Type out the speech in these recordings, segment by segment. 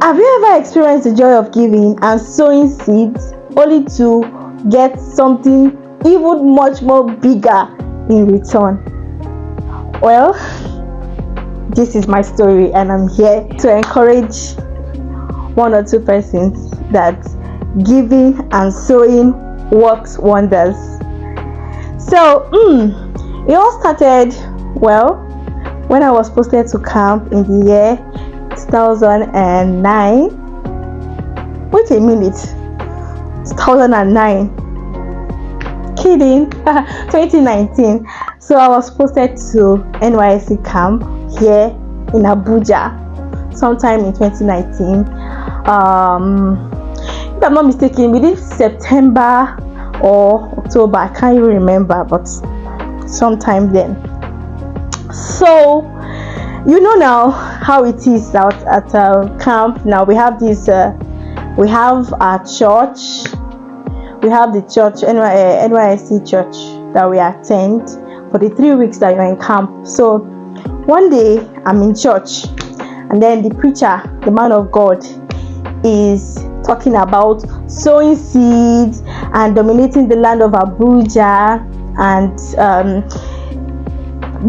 Have you ever experienced the joy of giving and sowing seeds only to get something even much more bigger in return? Well, this is my story, and I'm here to encourage one or two persons that giving and sowing works wonders. So it all started, well, when I was posted to camp in the year 2009. Wait a minute, 2009? Kidding. 2019. So I was posted to NYSC camp here in Abuja sometime in 2019. If I'm not mistaken, within September or October, I can't even remember, but sometime then. So you know now how it is out at camp. Now we have this we have our church, we have the church, NYSC church that we attend for the 3 weeks that you're in camp. So one day I'm in church, and then the preacher, the man of God, is talking about sowing seeds and dominating the land of Abuja, and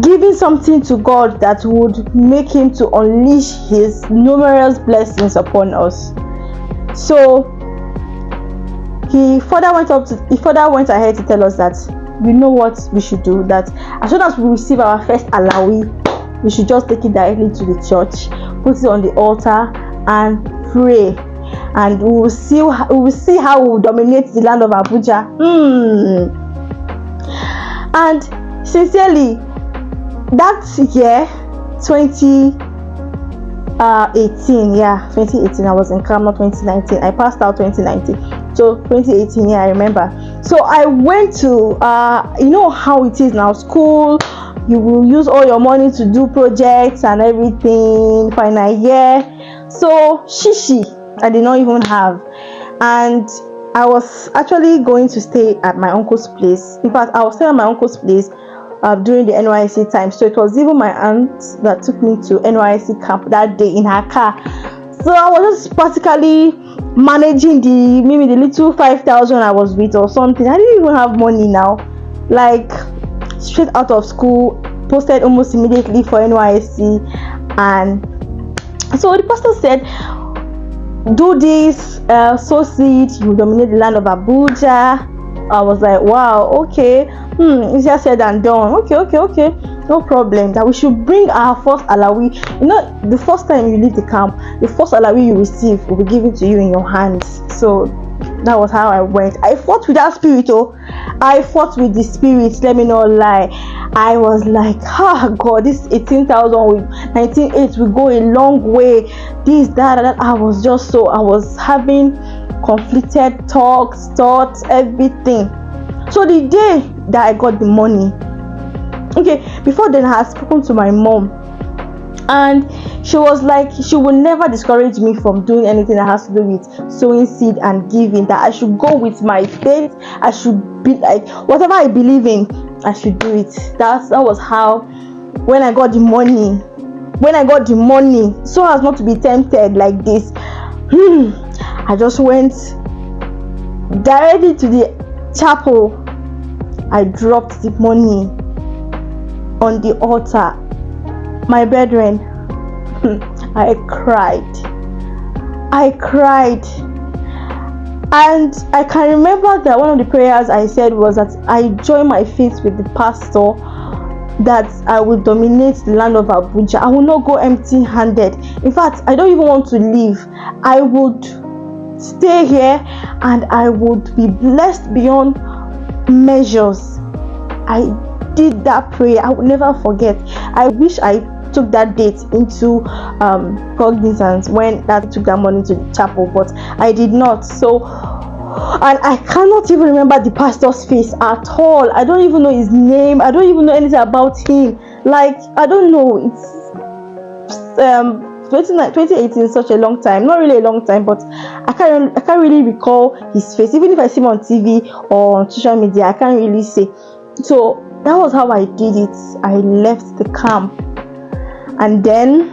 giving something to God that would make him to unleash his numerous blessings upon us. So he further went ahead to tell us that, you know what we should do, that as soon as we receive our first alawi, we should just take it directly to the church, put it on the altar, and pray, and we will see how we will dominate the land of Abuja. And sincerely, that year, 2018, I was in camp, not 2019. I passed out 2019, so 2018, I remember. So I went to, you know how it is now, school, you will use all your money to do projects and everything, final year. So shishi, I did not even have, and I was actually going to stay at my uncle's place. In fact, I was staying at my uncle's place during the NYSC time. So it was even my aunt that took me to NYSC camp that day in her car. So I was just practically managing maybe the little 5,000 I was with or something. I didn't even have money now. Like, straight out of school, posted almost immediately for NYSC, and so the pastor said, do this, sow seed, you dominate the land of Abuja. I was like, wow, okay, easier said than done. Okay, no problem. That we should bring our first alawi. You know, the first time you leave the camp, the first alawi you receive will be given to you in your hands. So that was how I went. I fought with that spirit. I fought with the spirit. Let me not lie. I was like, God, this 18,000 with 19.8 will go a long way. This, that. I was having conflicted thoughts, everything. So the day that I got the money, okay, before then I had spoken to my mom, and she was like, she would never discourage me from doing anything that has to do with sowing seed and giving, that I should go with my faith. I should be like, whatever I believe in, I should do it. That was how, when I got the money, so as not to be tempted like this, I just went directly to the chapel. I dropped the money on the altar. My brethren, I cried, and I can remember that one of the prayers I said was that I join my faith with the pastor, that I will dominate the land of Abuja. I will not go empty-handed. In fact, I don't even want to leave. I would stay here, and I would be blessed beyond measures. I did that prayer. I will never forget. I wish I took that date into cognizance when I took that money to the chapel, but I did not. So, and I cannot even remember the pastor's face at all. I don't even know his name. I don't even know anything about him. Like, I don't know. It's 2018 is such a long time. Not really a long time, but I can't really recall his face. Even if I see him on TV or on social media, I can't really say. So that was how I did it. I left the camp, and then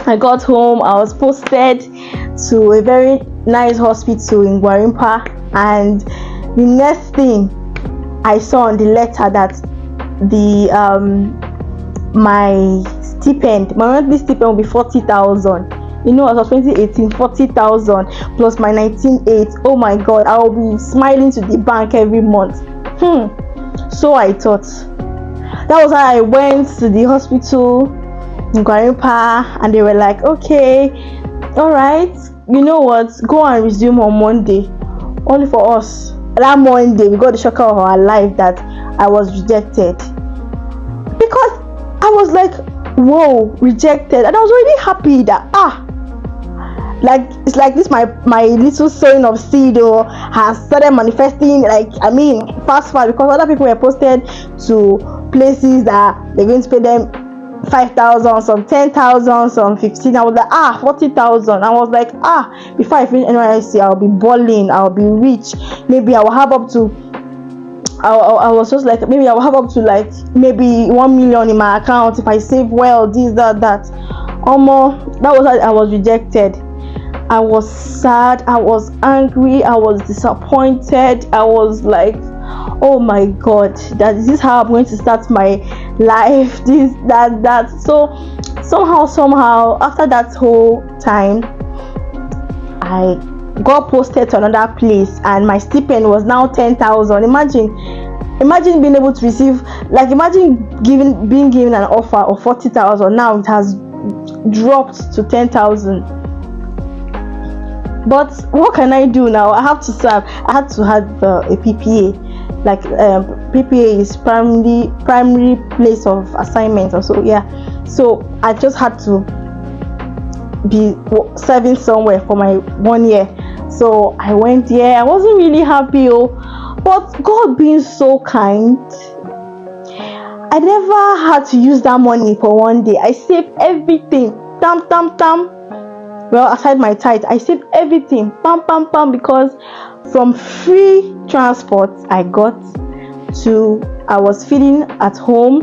I got home, I was posted to a very nice hospital in Gwarimpa, and the next thing I saw on the letter that the my monthly stipend will be 40,000. You know, as of 2018, 40,000 plus my 19.8. Oh my God, I will be smiling to the bank every month. So I thought. That was how I went to the hospital in Gwarimpa, and they were like, okay, all right, you know what, go and resume on Monday. Only for us, that Monday we got the shock of our life that I was rejected, because I was like, whoa, rejected, and I was already happy that like it's like this, my little sowing of seed has started manifesting, like, I mean, fast, because other people were posted to places that they're going to pay them 5,000, some 10,000, some 15. I was like, 40,000. I was like, before I finish NYSC, I'll be balling, I'll be rich. Maybe I will have up to, I was just like, maybe I will have up to like maybe 1 million in my account if I save well, this, that. That was how I was rejected. I was sad, I was angry, I was disappointed. I was like, oh my God, that is this how I'm going to start my life, this, that. So somehow after that whole time, I got posted to another place, and my stipend was now 10,000. Imagine being able to receive, like, imagine being given an offer of 40,000. Now it has dropped to 10,000. But what can I do now? I have to serve. I had to have a PPA. Like, PPA is primary place of assignment or so. Yeah. So I just had to be serving somewhere for my 1 year. So I went there. I wasn't really happy, but God being so kind, I never had to use that money for one day. I saved everything. Tam. Well, aside my tithe, I saved everything. Pam, because from free transport I got to, I was feeling at home.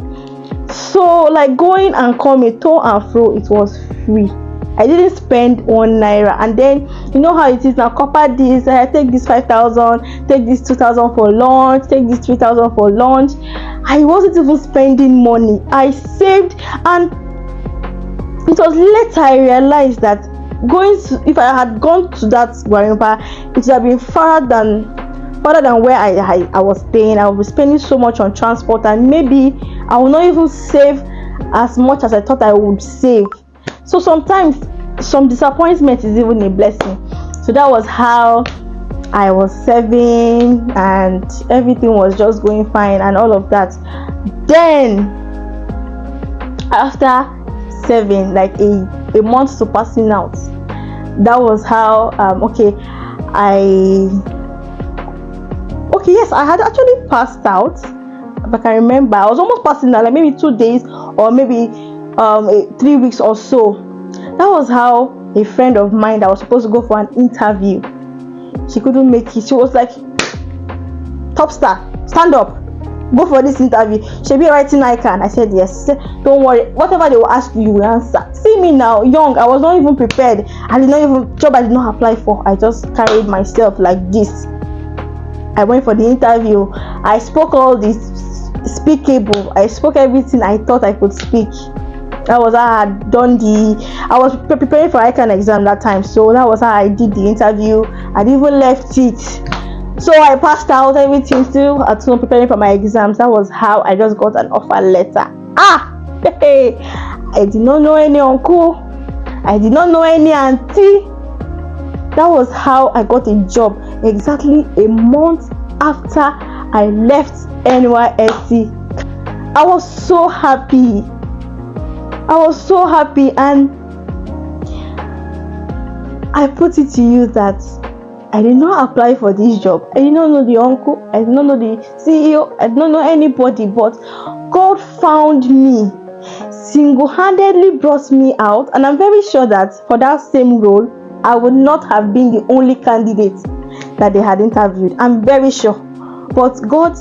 So like going and coming, to and fro, it was free. I didn't spend 1 naira. And then you know how it is now, copper this, I take this 5,000, take this 2,000 for lunch, take this 3,000 for lunch. I wasn't even spending money. I saved, and it was later I realized that if I had gone to that Gwarimpa, it would have been farther than where I was staying. I would be spending so much on transport, and maybe I will not even save as much as I thought I would save. So sometimes some disappointment is even a blessing. So that was how I was serving, and everything was just going fine and all of that. Then after serving, like a month to passing out, that was how yes, I had actually passed out. If I can remember, I was almost passing out, like maybe 2 days or maybe 3 weeks or so. That was how a friend of mine that was supposed to go for an interview, she couldn't make it. She was like, top star, stand up, go for this interview. She be writing icon. I said yes. She said, don't worry, whatever they will ask you, you will answer. See me now, young, I was not even prepared. I did not even, job I did not apply for, I just carried myself like this. I went for the interview. I spoke all this speakable. I spoke everything I thought I could speak. That was how I had done I was preparing for ICANN exam that time. So that was how I did the interview. I even left it. So I passed out, everything, still at home preparing for my exams. That was how I just got an offer letter. I did not know any uncle. I did not know any auntie. That was how I got a job, exactly a month after I left NYSC. I was so happy. And I put it to you that I did not apply for this job. I did not know the uncle. I did not know the CEO. I did not know anybody. But God found me, single-handedly brought me out. And I'm very sure that for that same role, I would not have been the only candidate that they had interviewed. I'm very sure. But God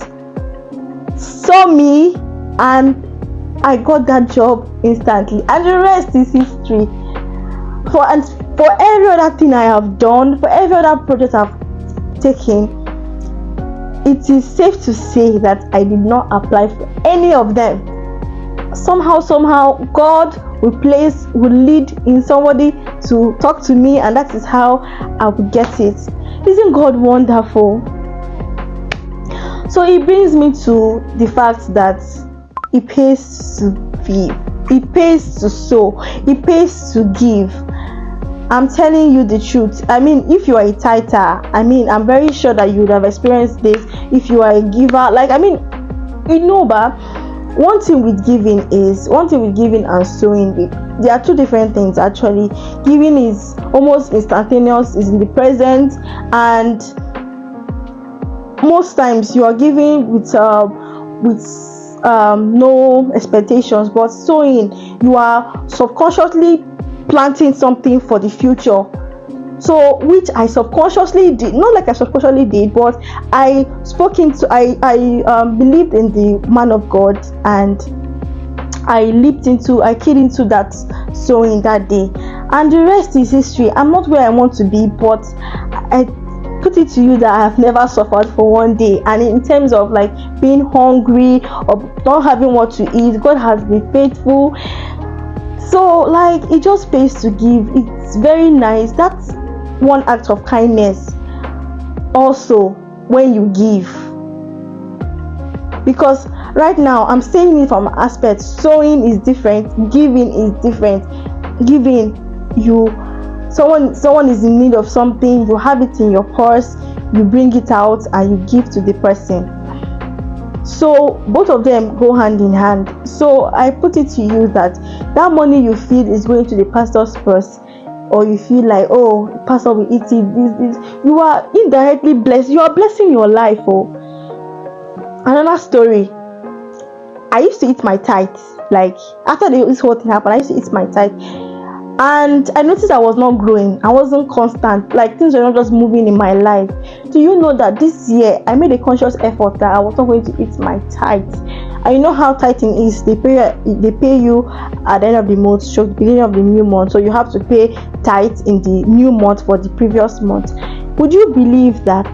saw me and I got that job instantly. And the rest is history. For every other thing I have done, for every other project I've taken, it is safe to say that I did not apply for any of them. Somehow God will lead in somebody to talk to me, and that is how I will get it. Isn't God wonderful? So it brings me to the fact that it pays to give, it pays to sow, it pays to give. I'm telling you the truth. I mean, if you are a tither, I'm very sure that you would have experienced this. If you are a giver, but one thing with giving and sowing, there are two different things actually. Giving is almost instantaneous, is in the present, and most times you are giving with no expectations. But sowing, you are subconsciously planting something for the future. So, which I subconsciously did, not like I subconsciously did, but I believed in the man of God, and I keyed into that sowing that day, and the rest is history. I'm not where I want to be, but I put it to you that I have never suffered for one day. And in terms of being hungry or not having what to eat, God has been faithful. So it just pays to give. It's very nice. That's one act of kindness also when you give, because right now I'm saying it from aspect. Sowing is different, giving is different. Giving, someone is in need of something, you have it in your purse, you bring it out and you give to the person. So both of them go hand in hand. So I put it to you that money you feel is going to the pastor's purse, or you feel like, oh, pastor will eat it, this, you are indirectly blessed. You are blessing your life. Another story, I used to eat my tithe. After this whole thing happened, I used to eat my tithe, and I noticed I was not growing. I wasn't constant. Things were not just moving in my life. Do you know that this year I made a conscious effort that I was not going to eat my tithe? And you know how tithing is. They pay you at the end of the month, so the beginning of the new month. So you have to pay tithe in the new month for the previous month. Would you believe that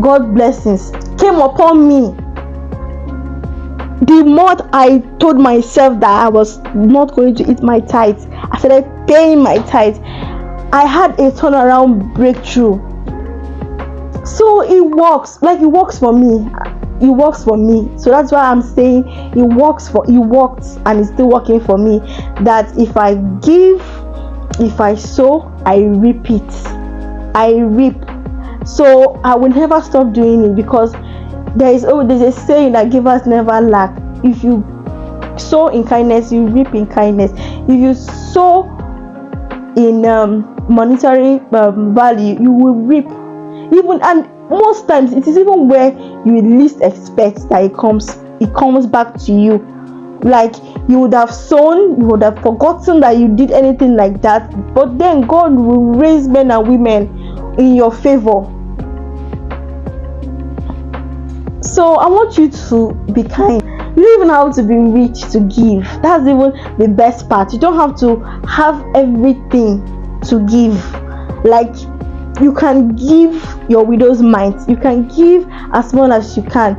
God's blessings came upon me? The month I told myself that I was not going to eat my tithe, I started paying my tithe. I had a turnaround breakthrough. So it works. It works for me. It works for me. So that's why I'm saying it works, and it's still working for me. That if I give, if I sow, I reap it. I reap. So I will never stop doing it, because there's a saying that givers never lack. If you sow in kindness, you reap in kindness. If you sow in monetary value, you will reap. And most times it is even where you least expect that it comes back to you. You would have sown, you would have forgotten that you did anything like that, but then God will raise men and women in your favor. So I want you to be kind. You don't even have to be rich to give. That's even the best part. You don't have to have everything to give. You can give your widow's mite. You can give as much as you can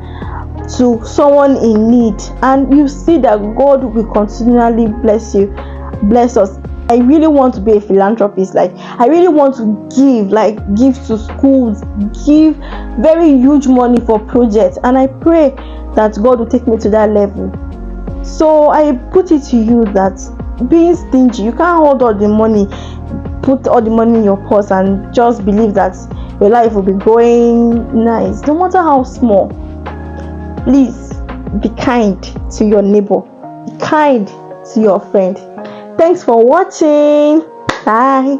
to someone in need, and you see that God will continually bless us. I really want to be a philanthropist. I really want to give to schools, give very huge money for projects, and I pray that God will take me to that level. So I put it to you that being stingy, you can't hold all the money, put all the money in your purse and just believe that your life will be going nice, no matter how small. Please be kind to your neighbor, be kind to your friend. Thanks for watching. Bye.